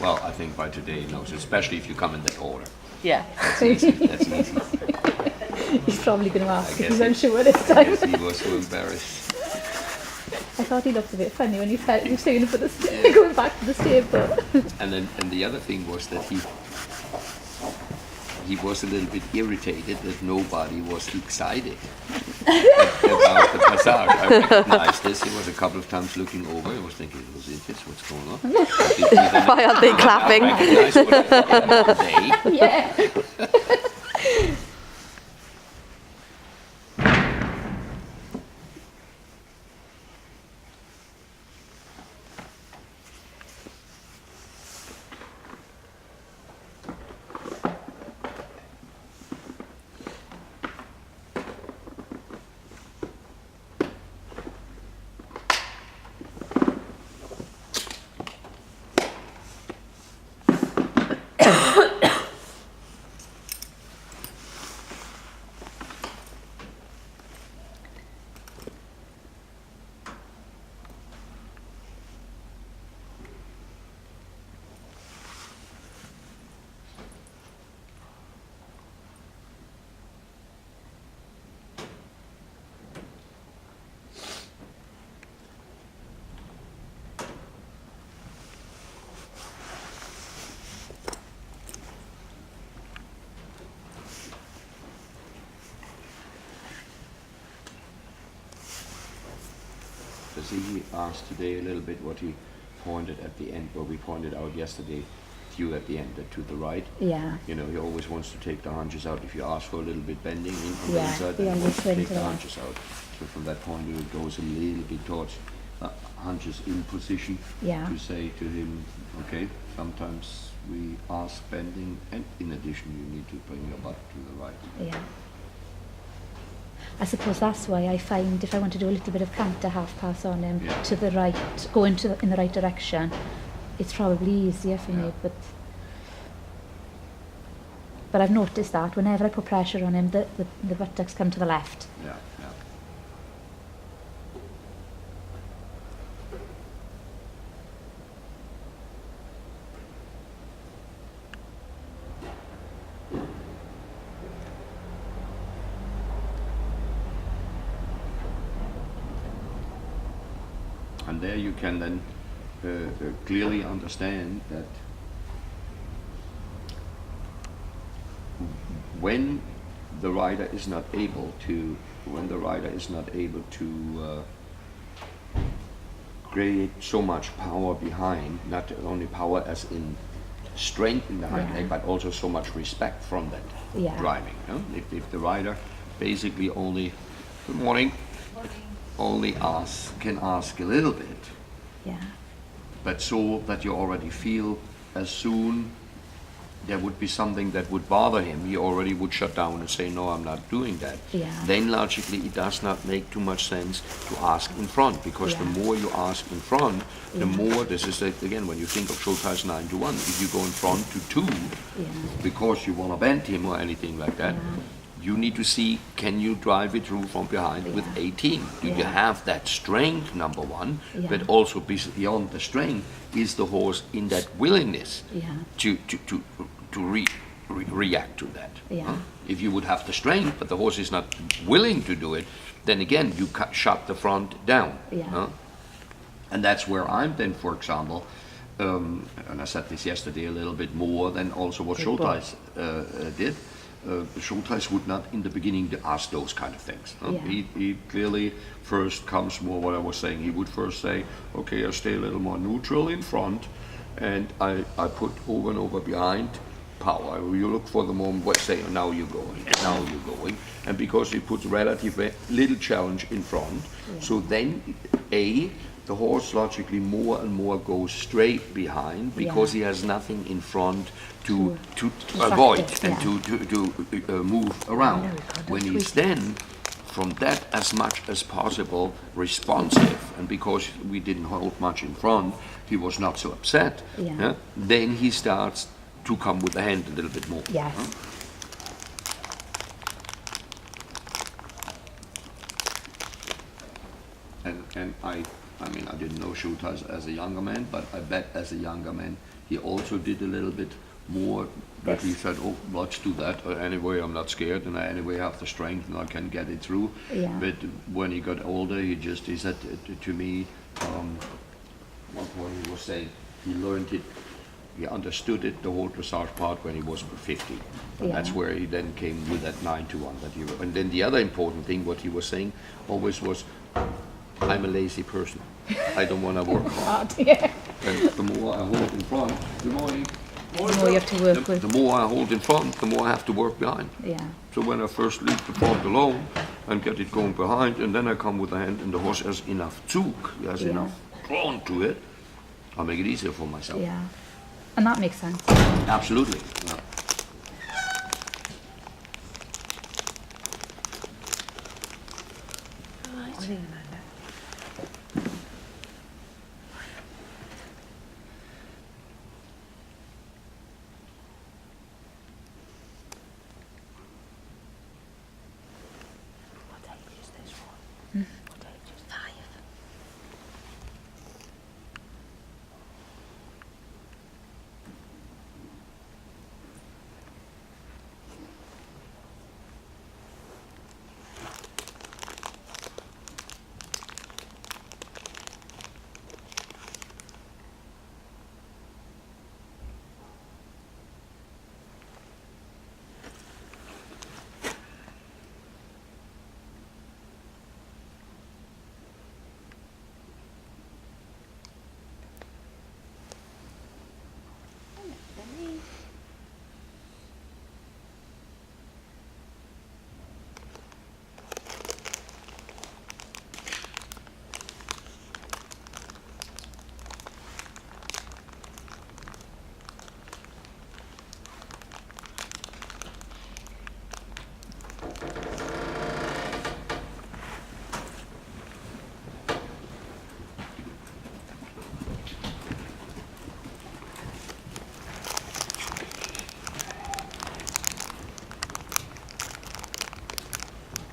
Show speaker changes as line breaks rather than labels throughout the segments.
Well, I think by today he knows, especially if you come in that order.
Yeah.
That's easy. That's easy.
He's probably going to ask if
guess
he's
he-
unsure this
I
time.
guess he was so embarrassed.
I thought he looked a bit funny when he said he was saying for the going back to the stable.
And the other thing was that he was a little bit irritated that nobody was excited about the passage. I recognized this. He was a couple of times looking over. I was thinking, what's going on?
Why aren't they clapping?
I recognized what I did one day.
Yeah.
Does he ask today a little bit what he pointed at the end, what we pointed out yesterday, you at the end, to the right?
Yeah.
You know, he always wants to take the hunches out. If you ask for a little bit bending in from
Yeah,
the inside,
he
then he
always
wants to
swing
take
to
the
the
hunches out. So from that point of view, it goes a little bit towards hunches in position
Yeah.
to say to him, okay, sometimes we ask bending, and in addition, you need to bring your butt to the right.
Yeah. I suppose that's why I find if I want to do a little bit of canter half pass on him
Yeah.
to the right, go into in the right direction, it's probably easier for me.
Yeah.
But I've noticed that whenever I put pressure on him, the buttocks come to the left.
Yeah, yeah. And there you can then clearly understand that when the rider is not able to, create so much power behind, not only power as in strength in the hind
Yeah.
leg, but also so much respect from that
Yeah.
driving. You know? If the rider basically only, good morning, only can ask a little bit,
Yeah.
but so that you already feel as soon there would be something that would bother him, he already would shut down and say, no, I'm not doing that.
Yeah.
Then logically it does not make too much sense to ask in front, because the
Yeah.
more you ask in front, the
Yeah.
more, this is like, again, when you think of Schulteis 9-1, if you go in front to 2,
Yeah.
because you want to bend him or anything like that, you need to see, can you drive it through from behind with
Yeah.
18? Do you
Yeah.
have that strength, number one,
Yeah.
but also beyond the strength, is the horse in that willingness
Yeah.
to react to that?
Yeah.
Huh? If you would have the strength, but the horse is not willing to do it, then again, you shut the front down.
Yeah.
Huh? And that's where I'm then, for example, and I said this yesterday a little bit more than also what
Good
Schulteis did. Schulteis would not in the beginning ask those kind of things. Huh?
Yeah.
He clearly first comes more what I was saying. He would first say, okay, I stay a little more neutral in front, and I put over and over behind power. You look for the moment where say, now you're going, now you're going. And because he puts relatively little challenge in front, so then the horse logically more and more goes straight behind, because
Yeah.
he has nothing in front to
distract
avoid
it,
and
yeah.
to move around.
Very good,
When
that's
he's then, from that as much as possible, responsive, and because we didn't hold much in front, he was not so upset,
Yeah.
then he starts to come with the hand a little bit more.
Yes.
And I mean, I didn't know shoot as a younger man, but I bet as a younger man he also did a little bit more. But he said, "Oh, let's do that. Anyway, I'm not scared, and I anyway have the strength, and I can get it through."
Yeah.
But when he got older, he said to me, what he was saying, he learned it. He understood it, the whole dressage part, when he was 50. And
Yeah.
that's where he then came with that 9-1 that he. And then the other important thing, what he was saying always was, I'm a lazy person. I don't want to work hard.
Yeah.
And the more I hold in front, the more
The more you have to work with.
the more I hold in front, the more I have to work behind.
Yeah.
So when I first leave the front alone and get it going behind, and then I come with the hand, and the horse has enough Zug, he has
Yeah.
enough drawn to it, I'll make it easier for myself.
Yeah. And that makes sense.
Absolutely. Yeah.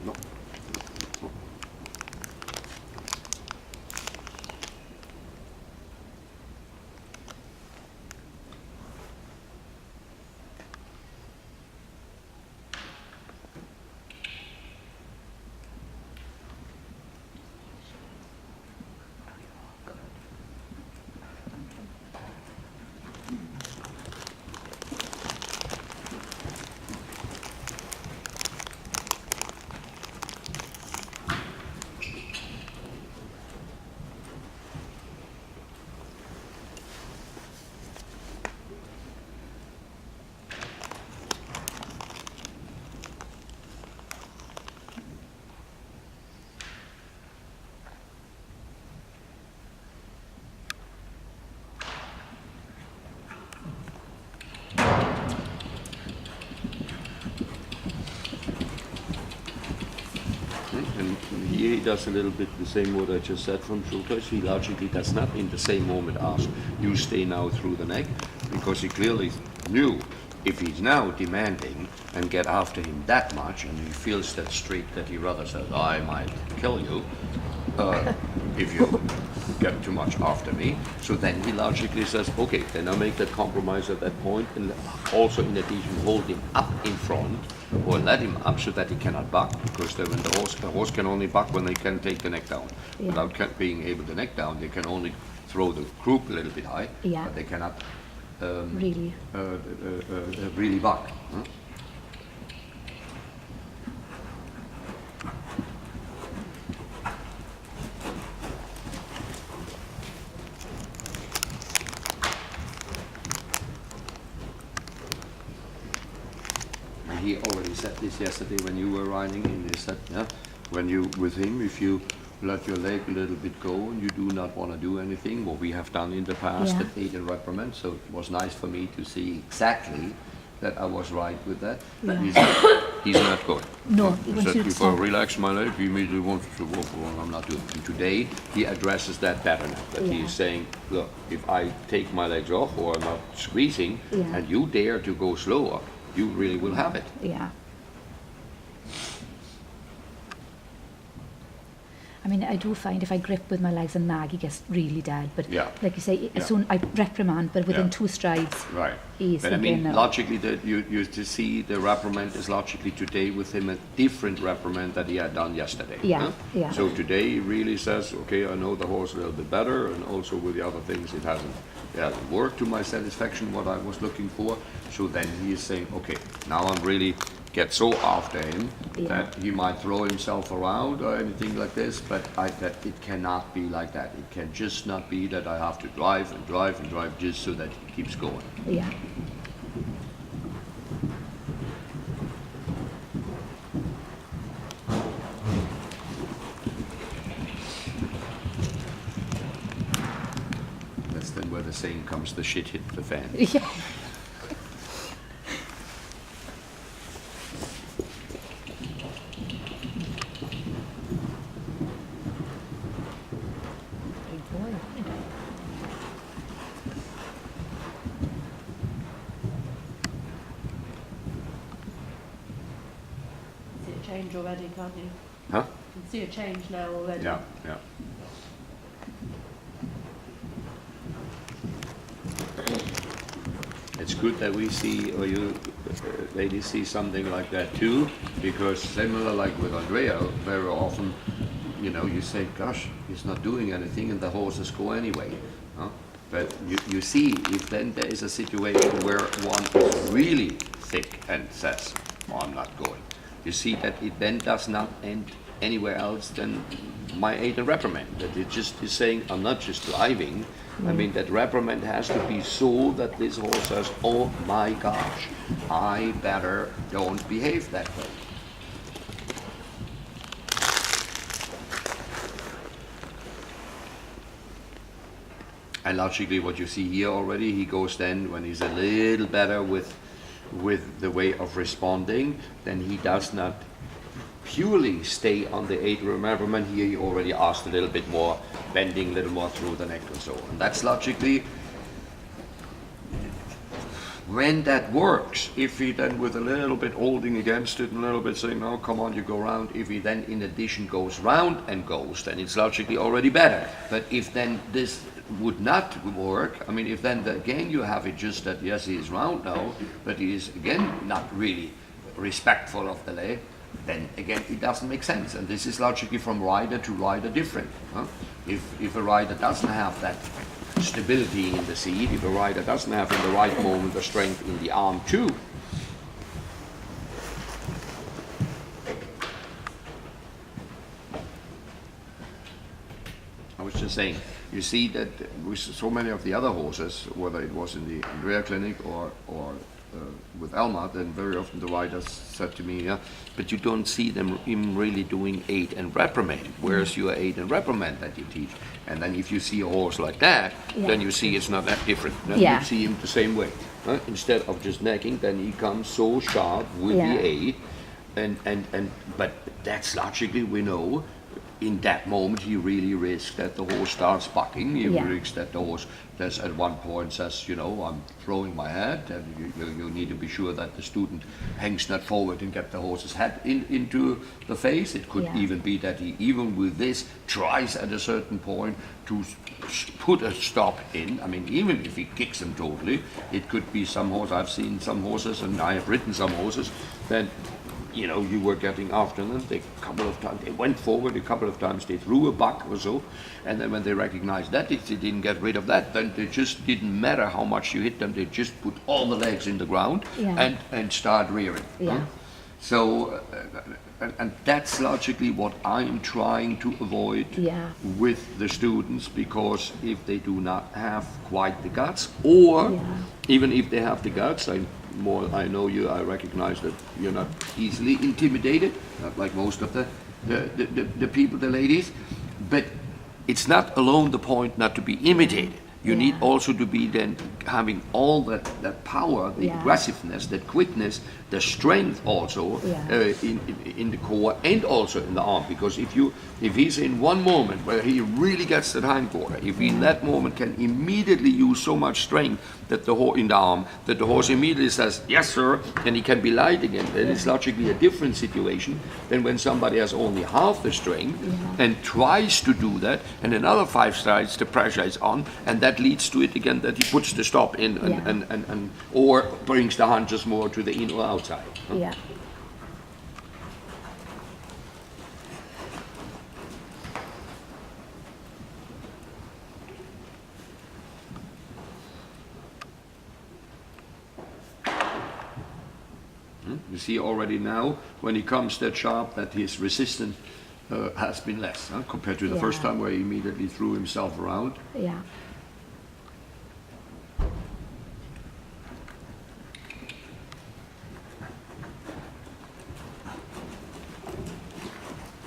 No. And here he does a little bit the same what I just said from Schulteis. He logically does not in the same moment ask, you stay now through the neck, because he clearly knew if he's now demanding and get after him that much, and he feels that streak that he rather says, I might kill you if you get too much after me. So then he logically says, okay, then I make that compromise at that point, and also in addition hold him up in front, or let him up so that he cannot buck, because then when the horse can only buck when they can take the neck down.
Yeah.
Without being able to neck down, they can only throw the croup a little bit high,
Yeah.
but they cannot
Really.
really buck. Huh? He already said this yesterday when you were riding, and he said, yeah, when you with him, if you let your leg a little bit go and you do not want to do anything, what we have done in the past
Yeah.
at aid and reprimand, so it was nice for me to see exactly that I was right with that. But
Yeah.
he's not going.
No,
He
once
said,
you
if I
stop.
relax my leg, he immediately wants to walk along, I'm not doing it. And today, he addresses that pattern, that
Yeah.
he's saying, look, if I take my legs off or I'm not squeezing,
Yeah.
and you dare to go slower, you really will have it.
Yeah. mean, I do find if I grip with my legs and nag, he gets really dead. But
Yeah.
like you say, as
Yeah.
soon I reprimand, but within
Yeah.
2 strides,
Right.
he's
But I
thinking,
mean,
no.
logically, that you to see the reprimand is logically today with him a different reprimand that he had done yesterday.
Yeah,
huh?
yeah.
So today he really says, okay, I know the horse a little bit better, and also with the other things it hasn't worked to my satisfaction what I was looking for. So then he is saying, okay, now I'm really get so after him
Yeah.
that he might throw himself around or anything like this, but that it cannot be like that. It can just not be that I have to drive and drive and drive just so that he keeps going.
Yeah.
That's then where the saying comes, the shit hit the fan.
Yeah.
See a change already, can't you?
Huh?
You can see a change now already.
Yeah, yeah. It's good that we see, or you ladies see something like that too, because similar like with Andrea, very often, you know, you say, gosh, he's not doing anything and the horses go anyway. Huh? But you see, if then there is a situation where one is really thick and says, oh, I'm not going, you see that it then does not end anywhere else than my aid and reprimand. That it just is saying, I'm not just driving. I mean, that reprimand has to be so that this horse says, oh my gosh, I better don't behave that way. And logically, what you see here already, he goes then, when he's a little better with the way of responding, then he does not purely stay on the aid reprimand. Here he already asked a little bit more, bending a little more through the neck and so on. That's logically, when that works, if he then with a little bit holding against it and a little bit saying, no, come on, you go round, if he then in addition goes round and goes, then it's logically already better. But if then this would not work, I mean, if then again you have it just that, yes, he is round now, but he is again not really respectful of the leg, then again it doesn't make sense. And this is logically from rider to rider different. Huh? If a rider doesn't have that stability in the seat, if a rider doesn't have in the right moment the strength in the arm too, I was just saying, you see that with so many of the other horses, whether it was in the Andrea clinic or with Elmar, then very often the riders said to me, yeah, but you don't see them even really doing aid and reprimand. Where's your aid and reprimand that you teach? And then if you see a horse like that, then you see it's not that different. Then you see him the same way. Instead of just nagging, then he comes so sharp with the aid. But that's logically, we know, in that moment he really risks that the horse starts bucking. He risks that the horse at one point says, you know, I'm throwing my head, and you need to be sure that the student hangs not forward and get the horse's head into the face. It could even be that he, even with this, tries at a certain point to put a stop in. I mean, even if he kicks him totally, it could be some horse. I've seen some horses, and I have ridden some horses that, you know, you were getting after them. They went forward a couple of times, they threw a buck or so, and then when they recognized that, if they didn't get rid of that, then they just didn't matter how much you hit them, they just put all the legs in the ground and start rearing. So, and that's logically what I'm trying to avoid with the students, because if they do not have quite the guts, or even if they have the guts, I know you, I recognize that you're not easily intimidated, not like most of the people, the ladies, but it's not alone the point not to be imitated. You need
Yeah.
also to be then having all that power, the
Yeah.
aggressiveness, that quickness, the strength also
Yeah.
in the core and also in the arm. Because if he's in one moment where he really gets that hind quarter, if he in that moment can immediately use so much strength that the horse in the arm that the horse immediately says yes sir, and he can be light again, then it's logically a different situation than when somebody has only half the strength and tries to do that, and another 5 strides the pressure is on, and that leads to it again that he puts the stop in and or brings the hunters more to the in or outside.
Yeah.
You see already now when he comes that sharp that his resistance has been less compared to the first
Yeah.
time where he immediately threw himself around.
Yeah.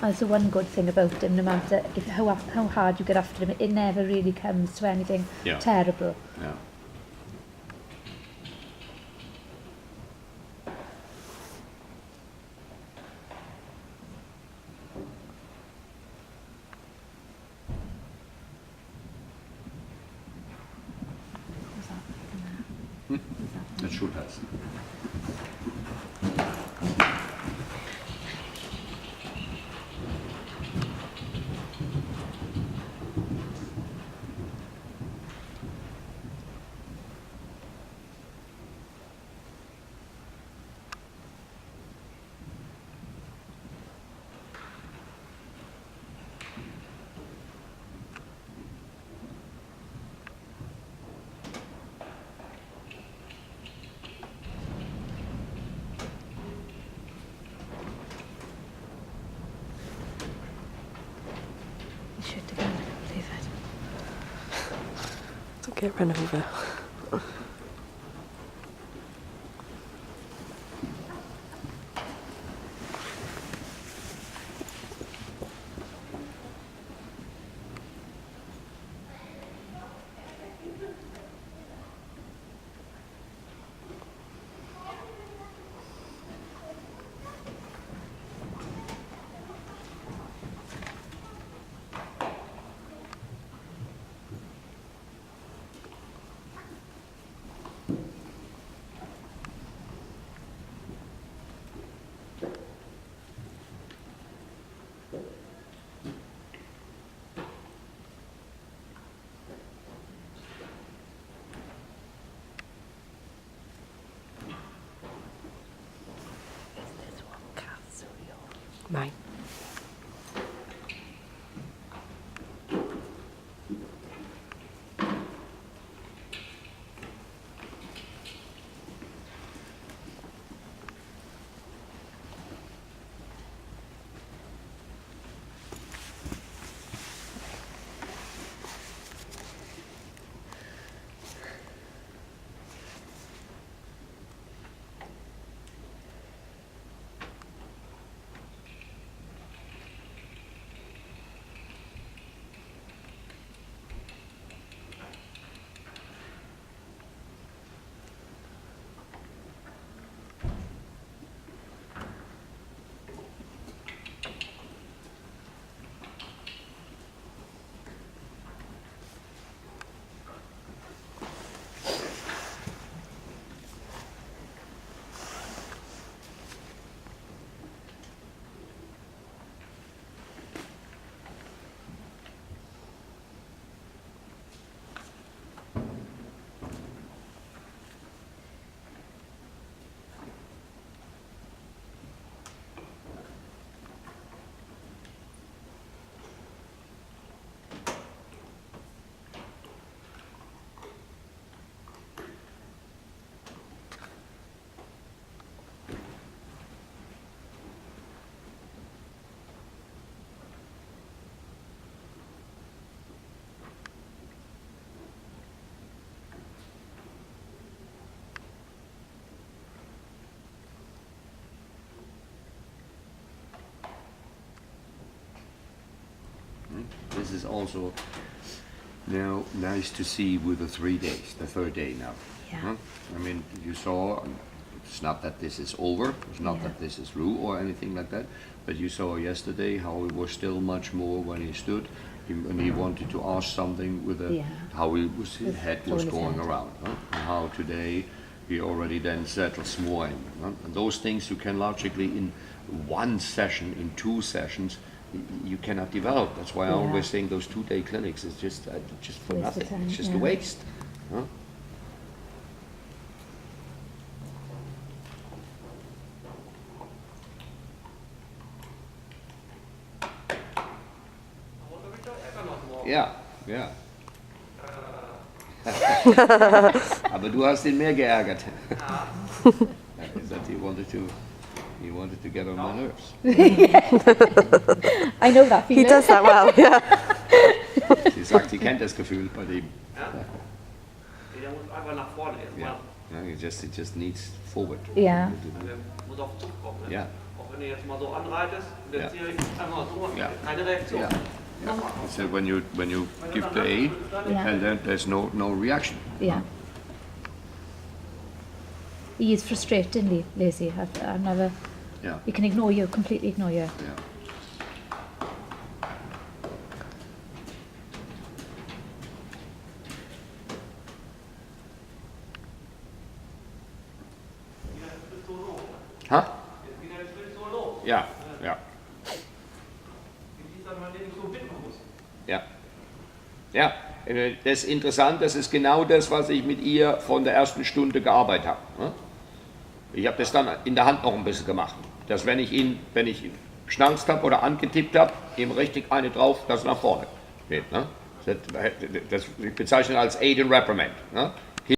That's the one good thing about him, no matter how hard you get after him, it never really comes to anything
Yeah.
terrible.
Yeah.
What's that?
That should have.
You should again, David.
Don't get run over. Mine.
This is also Now, nice to see with the 3 days, the third day now.
Yeah.
Huh? I mean, you saw, it's not that this is over, it's not
Yeah.
that this is through or anything like that, but you saw yesterday how it was still much more when he stood, when he wanted to ask something with
Yeah.
how his
With
head
all
was
his
going
head.
around. Huh? And how today he already then settles more in. Huh? And those things you can logically in one session, in 2 sessions, you cannot develop. That's why I
Yeah.
always think those 2-day clinics is just for
Waste of
nothing.
time,
It's just
yeah.
a waste. Huh? Ja, ja. Aber du hast ihn mehr geärgert. That he wanted to get on my nerves.
I know that
He
feeling.
does that well, yeah.
Sie sagt, sie kennt das Gefühl bei dem.
Der muss einfach nach vorne erstmal.
Ja. Ja, it just needs forward.
Ja.
Der muss auf Zug kommen. Ne?
Ja.
Auch wenn du jetzt mal so anreitest, und
Ja.
jetzt hier einmal so,
Ja.
keine Reaktion.
Yeah. Yeah. So when you give the aid,
Yeah.
and then there's no reaction.
Yeah. He is frustratingly lazy. I've never.
Yeah.
He can ignore you, completely ignore you.
Yeah. Huh?
Jetzt geht er jetzt so los.
Ja, ja,
Wie ist das, man den nicht so bitten muss?
ja. Ja, das ist interessant, das ist genau das, was ich mit ihr von der ersten Stunde gearbeitet habe. ne? Ich habe das dann in der Hand noch ein bisschen gemacht, dass wenn ich geschnalzt habe oder angetippt habe, ihm richtig eine drauf, dass er nach vorne geht. Ne? Das ich bezeichne als Aid and Reprimand. Ne?